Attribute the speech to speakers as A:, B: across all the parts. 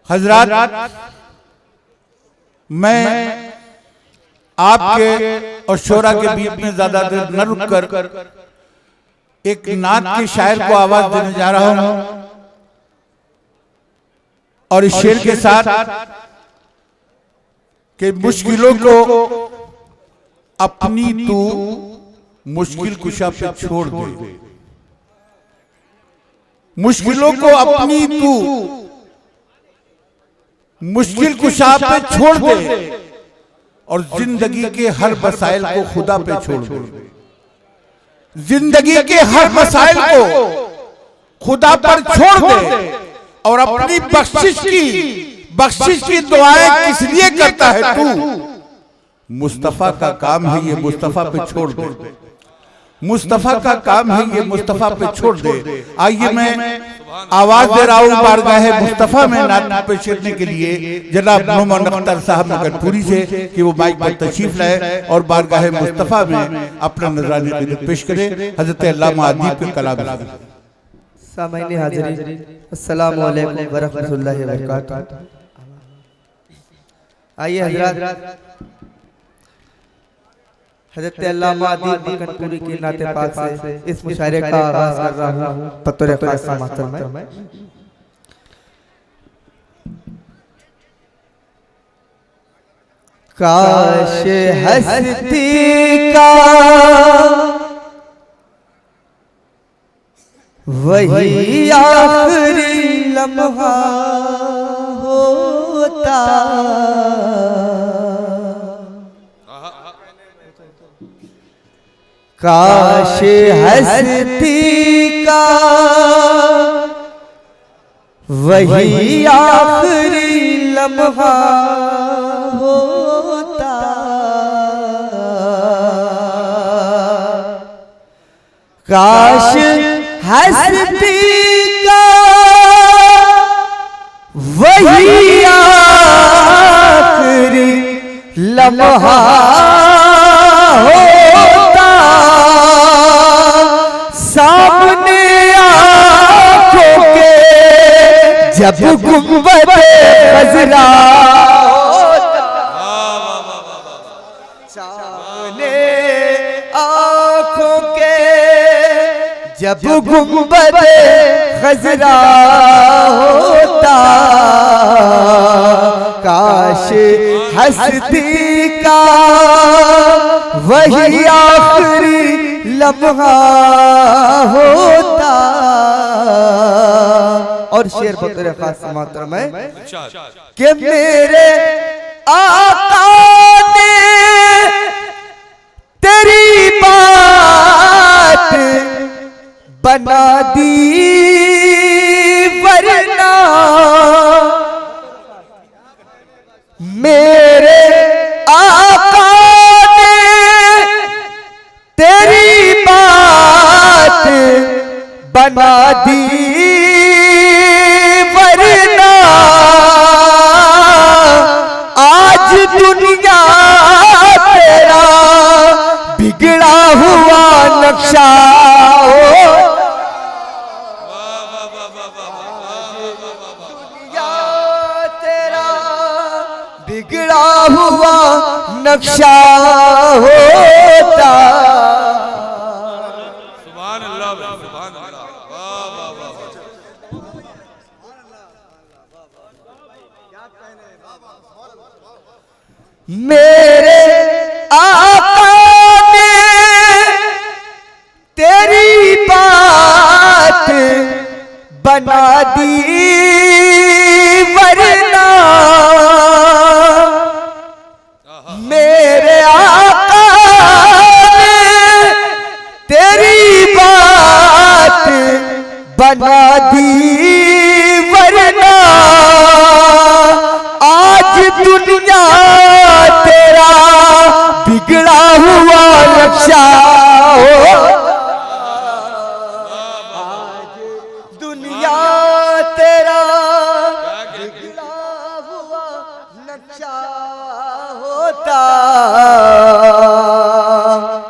A: हजरात, मैं आपके और शोरा के बीच में ज्यादा देर न रुककर एक नात के शायर को आवाज देने जा रहा हूं और इस शेर के साथ कि मुश्किलों को अपनी तू मुश्किल कुशा पे छोड़ दे, मुश्किलों को अपनी तू मुश्किल कुशा पे छोड़ दे और जिंदगी के हर मसाइल को खुदा पे छोड़ दे, जिंदगी के हर मसाइल को खुदा पर छोड़ दे और अपनी बख्शिश की दुआएं किस लिए करता है तू? मुस्तफा का काम है ये मुस्तफा पे छोड़ दे, मुस्तफा का काम है ये मुस्तफा पे छोड़ दे। आइए मैं आवाज दे रहा हूँ बारगाह मुस्तफा में नात पेश करने के लिए जनाब मोहम्मद अख्तर साहब नगरपुरी से कि वो माइक पर तशरीफ लाए और बारगाह मुस्तफा में अपना नजराने पेश करे। हजरत अल्लामा अदीब के कलाम।
B: सामईन हाज़िरीन, अस्सलामु अलैकुम व रहमतुल्लाहि व बरकातहू। आइए हजरत, हज़रत अल्लामा अदीब मकनपुरी की नाते पाक से इस मुशायरे का आगाज़ कर रहा हूँ बतौर खास महतरम में। काश हस्ती का वही आखिरी लम्हा होता, काश हस्ती का वही आखिरी लम्हा होता, काश हस्ती का वही आखिरी लम्हा होता, सामने आंखों के जब गुंबद खजरा होता, सामने आंखों के जब गुंबद खजरा होता, काश हस्ती का वही आखिरी लम्हा होता। और शेर बतौर खास महतरम है कि मेरे आका ने तेरी बात बना दी वरना मेरे आका ने तेरी बात बना दी वरना आज दुनिया तेरा बिगड़ा हुआ नक्शा बिगड़ा हुआ नक्शा होता।
C: सुभान अल्लाह, सुभान अल्लाह, वाह वाह वाह।
B: मेरे आका ने तेरी बात बना दी वरना मेरे आका ने तेरी बात बना दी वरना आज दुनिया तेरा बिगड़ा हुआ नक्शा हो, आज दुनिया तेरा बिगड़ा हुआ नक्शा होता।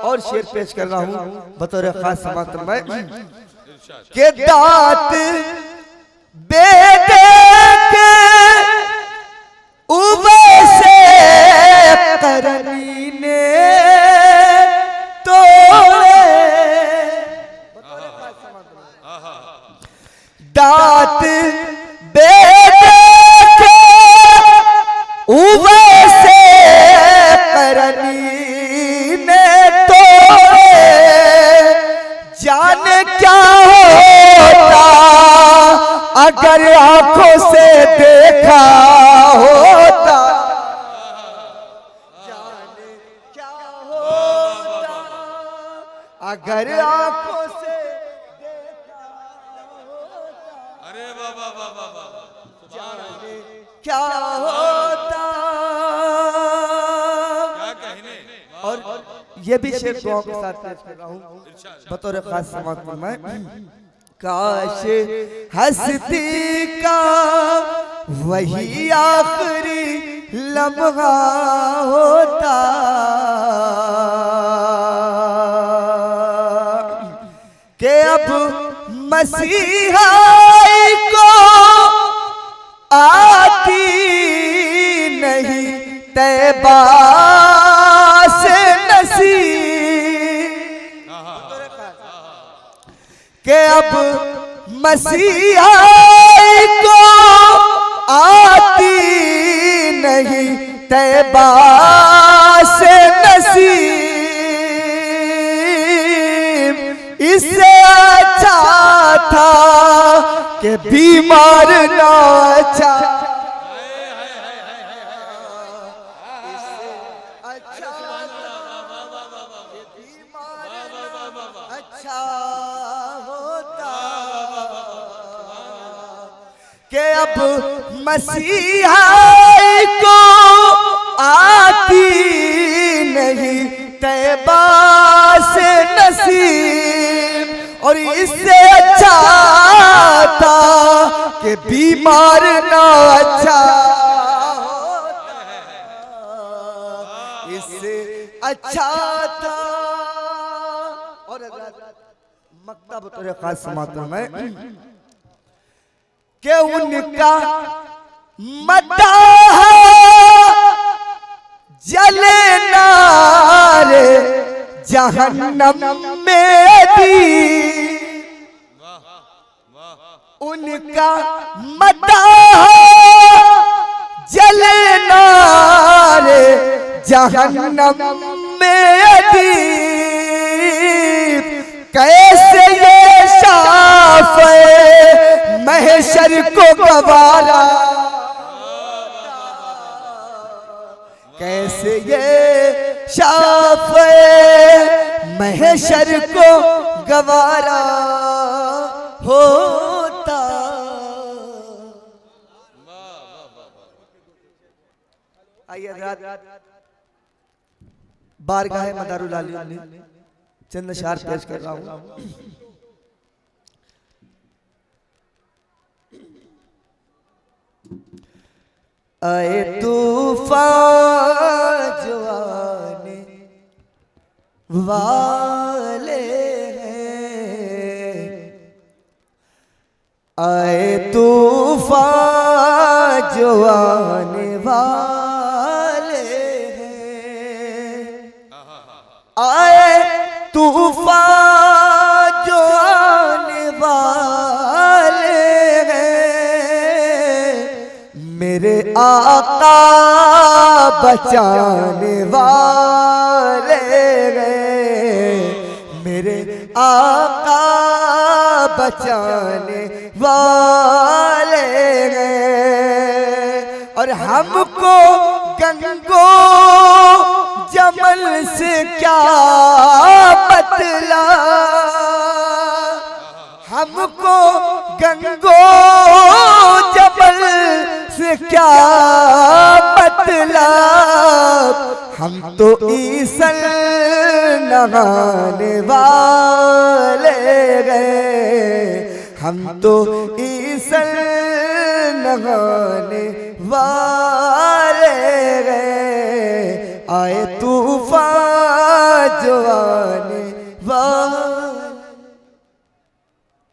B: और शेर पेश कर रहा हूँ बतौर खास समातम में के दांत बेटे के करनी ने तोड़े, दांत बेटे के वैसे करनी ने तोड़े, जाने क्या होता अगर आंखों से देखा होता, जाने क्या होता अगर आंखों से देखा होता,
C: अरे बाबा बाबा बाबा
B: जाने क्या होता।
C: क्या कहने।
B: और ये भी शेर दुआओं के साथ पेश कर रहा हूँ बतौर खास समाज में। काश हस्ती का वही आखिरी लम्हा होता, कि अब मसीहा को आती नहीं तैबा से नसीब, के अब मसीहा को आती नहीं तैबा से नसीब, इससे अच्छा था कि बीमार ना अच्छा, अच्छा होता कि अब मसीहा को आती नहीं तैबा से नसीब, और इससे अच्छा था कि बीमार ना अच्छा होता, इससे अच्छा था। और मकतब तौर खास समाता में कि उनका मदाह जले नारे जहन्नम में भी, उनका मदाह जले नारे जहन्नम में भी, कैसे ये शाफ़े महशर को गवारा, कैसे ये शाफ़े महशर को गवारा होता। आइए बारगाह मदारुल आलिम में चंद अशआर पेश कर रहा हूँ। आए तूफान जो आने वाले हैं, आए तूफान जो आने वाले हैं, आए तूफान जो आने वाले हैं, मेरे आका बचाने वाले हैं, मेरे आका बचाने वाले हैं। और हमको गंगो जमल से क्या मतला, हमको गंगो जमल से क्या मतलब, हम तो ईसल नहाने वाले गए, हम तो ईसल नहाने वाले गए। आए